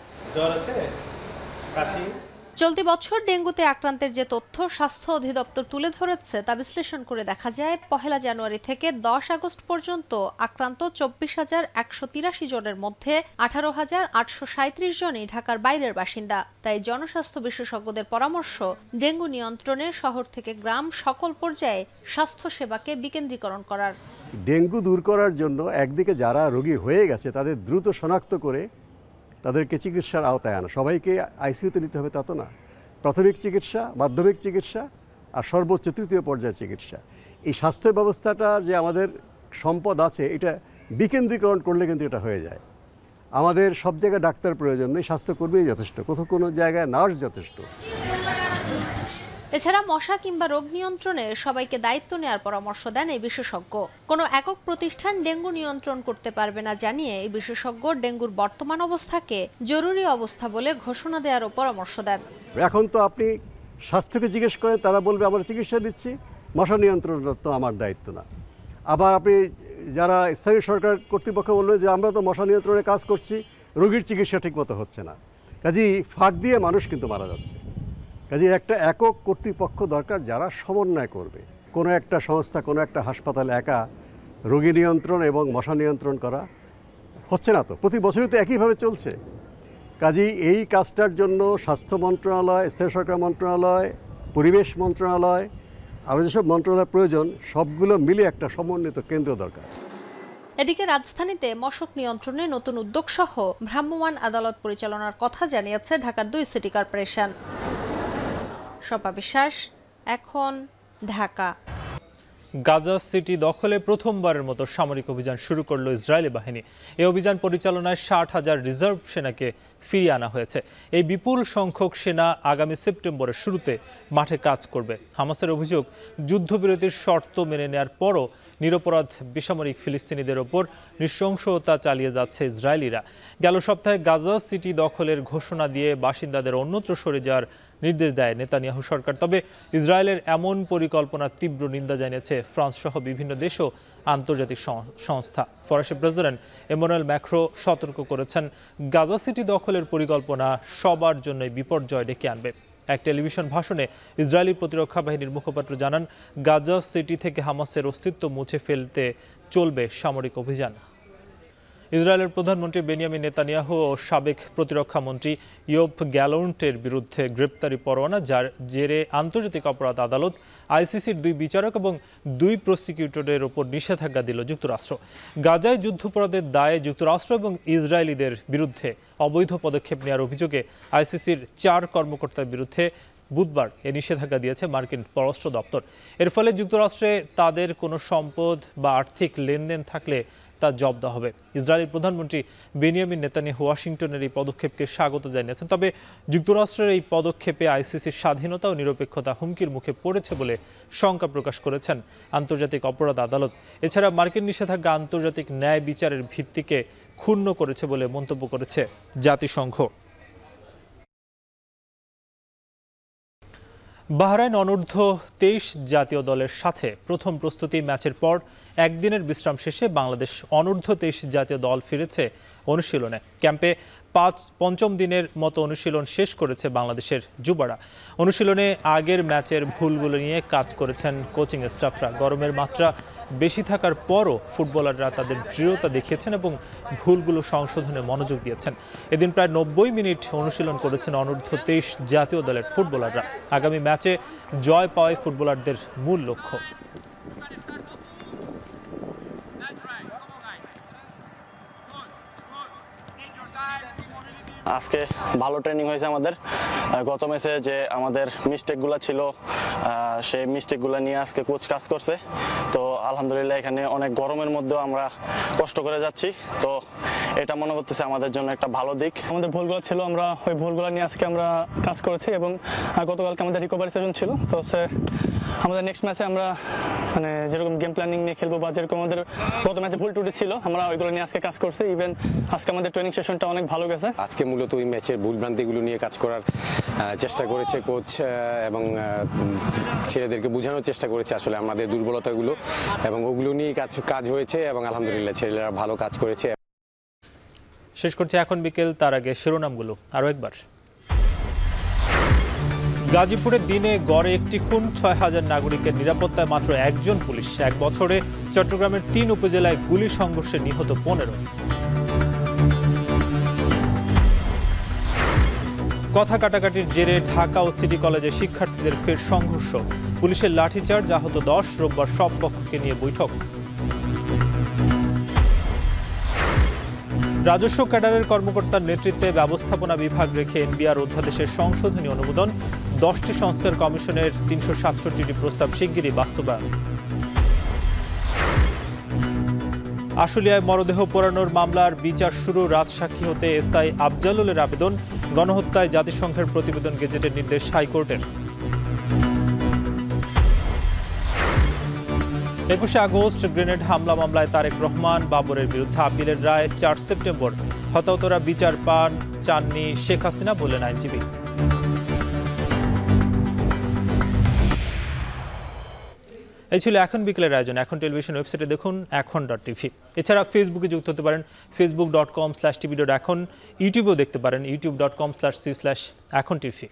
[SPEAKER 11] চলতি বছর ডেঙ্গুতে আক্রান্তের যে তথ্য স্বাস্থ্য অধিদপ্তর তুলে ধরেছে তা বিশ্লেষণ করে দেখা যায় ১ জানুয়ারি থেকে ১০ আগস্ট পর্যন্ত আক্রান্ত ২৪,১৮৩ জনের মধ্যে ১৮,৮৩৭ জনই ঢাকার বাইরের বাসিন্দা। তাই জনস্বাস্থ্য বিশেষজ্ঞদের পরামর্শ, ডেঙ্গু নিয়ন্ত্রণে শহর থেকে গ্রাম সকল পর্যায়ে স্বাস্থ্যসেবাকে বিকেন্দ্রীকরণ করার।
[SPEAKER 12] ডেঙ্গু দূর করার জন্য একদিকে যারা রোগী হয়ে গেছে তাদের দ্রুত শনাক্ত করে তাদেরকে চিকিৎসার আওতায় আনা। সবাইকে আইসিইউতে নিতে হবে তা তো না। প্রাথমিক চিকিৎসা, মাধ্যমিক চিকিৎসা আর সর্বোচ্চ ৩য় পর্যায়ের চিকিৎসা। এই স্বাস্থ্য ব্যবস্থাটা যে আমাদের সম্পদ আছে, এটা বিকেন্দ্রীকরণ করলে কিন্তু এটা হয়ে যায়। আমাদের সব জায়গায় ডাক্তার প্রয়োজন নেই, স্বাস্থ্যকর্মী যথেষ্ট, কোনো জায়গায় নার্স যথেষ্ট।
[SPEAKER 11] এছাড়া মশা কিংবা রোগ নিয়ন্ত্রণে সবাইকে দায়িত্ব নেওয়ার পরামর্শ দেন এই বিশেষজ্ঞ। কোনো একক প্রতিষ্ঠান ডেঙ্গু নিয়ন্ত্রণ করতে পারবে না জানিয়ে এই বিশেষজ্ঞ ডেঙ্গুর বর্তমান অবস্থাকে জরুরি অবস্থা বলে ঘোষণা দেওয়ারও পরামর্শ দেন।
[SPEAKER 12] এখন তো আপনি স্বাস্থ্যকে জিজ্ঞেস করেন, তারা বলবে আমরা চিকিৎসা দিচ্ছি, মশা নিয়ন্ত্রণ তো আমার দায়িত্ব না। আবার আপনি যারা স্থানীয় সরকার কর্তৃপক্ষ বলবে যে আমরা তো মশা নিয়ন্ত্রণে কাজ করছি, রোগীর চিকিৎসা ঠিকমতো হচ্ছে না। কাজেই ফাঁক দিয়ে মানুষ কিন্তু মারা যাচ্ছে। কাজে একটা একক কর্তৃপক্ষ দরকার যারা সমন্বয় করবে। কোনো একটা সংস্থা, কোনো একটা হাসপাতাল একা রোগী নিয়ন্ত্রণ এবং মশা নিয়ন্ত্রণ করা হচ্ছে না তো, প্রতি বছরই তো একইভাবে চলছে। কাজেই এই কাজটার জন্য স্বাস্থ্য মন্ত্রণালয়, স্থানীয় সরকার মন্ত্রণালয়, পরিবেশ মন্ত্রণালয়, আরও যেসব মন্ত্রণালয় প্রয়োজন সবগুলো মিলে একটা সমন্বিত কেন্দ্র দরকার।
[SPEAKER 11] এদিকে রাজধানীতে মশক নিয়ন্ত্রণে নতুন উদ্যোগ সহ ভ্রাম্যমাণ আদালত পরিচালনার কথা জানিয়েছে ঢাকার 2 সিটি কর্পোরেশন। শম্পা বিশ্বাস, এখন, ঢাকা।
[SPEAKER 1] গাজা সিটি দখলে প্রথমবারের মতো সামরিক অভিযান শুরু করল ইসরায়েলি বাহিনী। এই অভিযান পরিচালনায় ৬০,০০০ রিজার্ভ সেনাকে ফিরিয়ে আনা হয়েছে। এই বিপুল সংখ্যক সেনা আগামী সেপ্টেম্বরের শুরুতে মাঠে কাজ করবে। হামাসের অভিযোগ, যুদ্ধবিরতির শর্ত মেনে নেওয়ার পরও নিরপরাধ বেসামরিক ফিলিস্তিনিদের ওপর নৃশংসতা চালিয়ে যাচ্ছে ইসরায়েলিরা। গেল সপ্তাহে গাজা সিটি দখলের ঘোষণা দিয়ে বাসিন্দাদের অন্যত্র সরে যাওয়ার নির্দেশ দেয় নেতানিয়াহু সরকার। তবে ইসরায়েলের এমন পরিকল্পনার তীব্র নিন্দা জানিয়েছে ফ্রান্স সহ বিভিন্ন দেশ ও আন্তর্জাতিক সংস্থা। ফরাসি প্রেসিডেন্ট এমানুয়েল ম্যাক্রো সতর্ক করেছেন, গাজা সিটি দখলের পরিকল্পনা সবার জন্যই বিপর্যয় ডেকে আনবে। এক টেলিভিশন ভাষণে ইসরায়েলি প্রতিরক্ষা বাহিনীর মুখপাত্র জানান, গাজা সিটি থেকে হামাসের অস্তিত্ব মুছে ফেলতে চলবে সামরিক অভিযান। ইসরায়েলের প্রধানমন্ত্রী বেনিয়ামিন নেতানিয়াহু ও সাবেক প্রতিরক্ষা মন্ত্রী ইয়োভ গ্যালোন্টের বিরুদ্ধে গ্রেপ্তারি পরোয়ানা, যার জেরে আন্তর্জাতিক অপরাধ আদালত আইসিসির 2 বিচারক এবং 2 প্রসিকিউটরের ওপর নিষেধাজ্ঞা দিল যুক্তরাষ্ট্র। গাজায় যুদ্ধাপরাধের দায়ে যুক্তরাষ্ট্র এবং ইসরায়েলিদের বিরুদ্ধে অবৈধ পদক্ষেপ নেওয়ার অভিযোগে আইসিসির 4 কর্মকর্তার বিরুদ্ধে বুধবার এ নিষেধাজ্ঞা দিয়েছে মার্কিন পররাষ্ট্র দপ্তর। এর ফলে যুক্তরাষ্ট্রে তাদের কোনো সম্পদ বা আর্থিক লেনদেন থাকলে তা জব্দ হবে। ইসরায়েলের প্রধানমন্ত্রী বেনিয়ামিন নেতানিয়াহু ওয়াশিংটনের এই পদক্ষেপকে স্বাগত জানিয়েছেন। তবে যুক্তরাষ্ট্রের এই পদক্ষেপে আইসিসির স্বাধীনতা ও নিরপেক্ষতা হুমকির মুখে পড়েছে বলে শঙ্কা প্রকাশ করেছেন আন্তর্জাতিক অপরাধ আদালত। এছাড়া মার্কিন নিষেধাজ্ঞা আন্তর্জাতিক ন্যায় বিচারের ভিত্তিকে ক্ষুণ্ণ করেছে বলে মন্তব্য করেছে জাতিসংঘ। বাহরাইন অনূর্ধ্ব 23 জাতীয় দলের সাথে প্রথম প্রস্তুতি ম্যাচের পর একদিনের বিশ্রাম শেষে বাংলাদেশ অনূর্ধ্ব 23 জাতীয় দল ফিরেছে অনুশীলনে। ক্যাম্পে 5ম দিনের মতো অনুশীলন শেষ করেছে বাংলাদেশের যুবারা। অনুশীলনে আগের ম্যাচের ভুলগুলো নিয়ে কাজ করেছেন কোচিং স্টাফরা। গরমের মাত্রা বেশি থাকার পরও ফুটবলাররা তাদের দৃঢ়তা দেখিয়েছেন এবং ভুলগুলো সংশোধনে মনোযোগ দিয়েছেন। এদিন প্রায় 90 মিনিট অনুশীলন করেছেন অনূর্ধ্ব 23 জাতীয় দলের ফুটবলাররা। আগামী ম্যাচে জয় পাওয়াই ফুটবলারদের মূল লক্ষ্য।
[SPEAKER 13] আজকে ভালো ট্রেনিং হয়েছে আমাদের। গত ম্যাচে যে আমাদের মিস্টেকগুলো ছিল সেই মিস্টেকগুলো নিয়ে আজকে কোচ কাজ করছে। তো আলহামদুলিল্লাহ এখানে অনেক গরমের মধ্যেও আমরা কষ্ট করে যাচ্ছি, তো এটা মনে করতেছে আমাদের জন্য একটা ভালো দিক।
[SPEAKER 14] আমাদের ভুলগুলো ছিল, আমরা ওই ভুলগুলো নিয়ে আজকে আমরা কাজ করেছি এবং গতকালকে আমাদের রিকভারি সেশন ছিল। তো হচ্ছে আমাদের নেক্সট ম্যাচে আমরা মানে যেরকম গেম প্ল্যানিং নিয়ে খেলবো বা যেরকম আমাদের গত ম্যাচে ভুল টুটি ছিল আমরা ওইগুলো নিয়ে আজকে কাজ করছি। ইভেন আজকে আমাদের ট্রেনিং সেশনটা অনেক ভালো গেছে।
[SPEAKER 15] আজকে মূলত ওই ম্যাচের ভুলভ্রান্তিগুলো নিয়ে কাজ করার চেষ্টা করেছে কোচ এবং ছেলেদেরকে বোঝানোর চেষ্টা করেছে আসলে আমাদের দুর্বলতাগুলো, এবং ওগুলো নিয়ে কাজ হয়েছে এবং আলহামদুলিল্লাহ ছেলেরা ভালো কাজ করেছে।
[SPEAKER 1] শেষ করছে এখন বিকেল, তার আগে শিরোনামগুলো আরও একবার। গাজীপুরে দিনে গড়ে একটি খুন, ৬,০০০ নাগরিকের নিরাপত্তায় মাত্র একজন পুলিশ। ১ বছরে চট্টগ্রামের ৩ উপজেলায় গুলি সংঘর্ষে নিহত ১৫। কথা কাটাকাটির জেরে ঢাকা ও সিটি কলেজে শিক্ষার্থীদের ফের সংঘর্ষ, পুলিশের লাঠিচার্জ, আহত ১০। রোববার সব পক্ষকে নিয়ে বৈঠক। রাজস্ব ক্যাডারের কর্মকর্তার নেতৃত্বে ব্যবস্থাপনা বিভাগ রেখে এনবিআর অধ্যাদেশের সংশোধনী অনুমোদন। 10টি সংস্কার কমিশনের ৩৬৭টি প্রস্তাব শিগগিরই বাস্তবায়ন। আশুলিয়ায় মরদেহ পোড়ানোর মামলার বিচার শুরু, রাজসাক্ষী হতে এসআই আফজালুলের আবেদন। গণহত্যায় জাতিসংঘের প্রতিবেদন গেজেটের নির্দেশ হাইকোর্টের। ২১শে আগস্ট গ্রেনেড হামলা মামলায় তারেক রহমান বাবরের বিরুদ্ধে আপিলের রায় ৪ সেপ্টেম্বর। হতাহতরা বিচার চাননি শেখ হাসিনা বললেন আইনজীবী। এই ছিল এখন বিকেলের আয়োজন। এখন টেলিভিশন ওয়েবসাইটে দেখুন এখন.টিভি। এছাড়া ফেসবুকে যুক্ত হতে পারেন facebook.com/tv.এখন। ইউটিউবেও দেখতে পারেন youtube.com/c/এখন টিভি।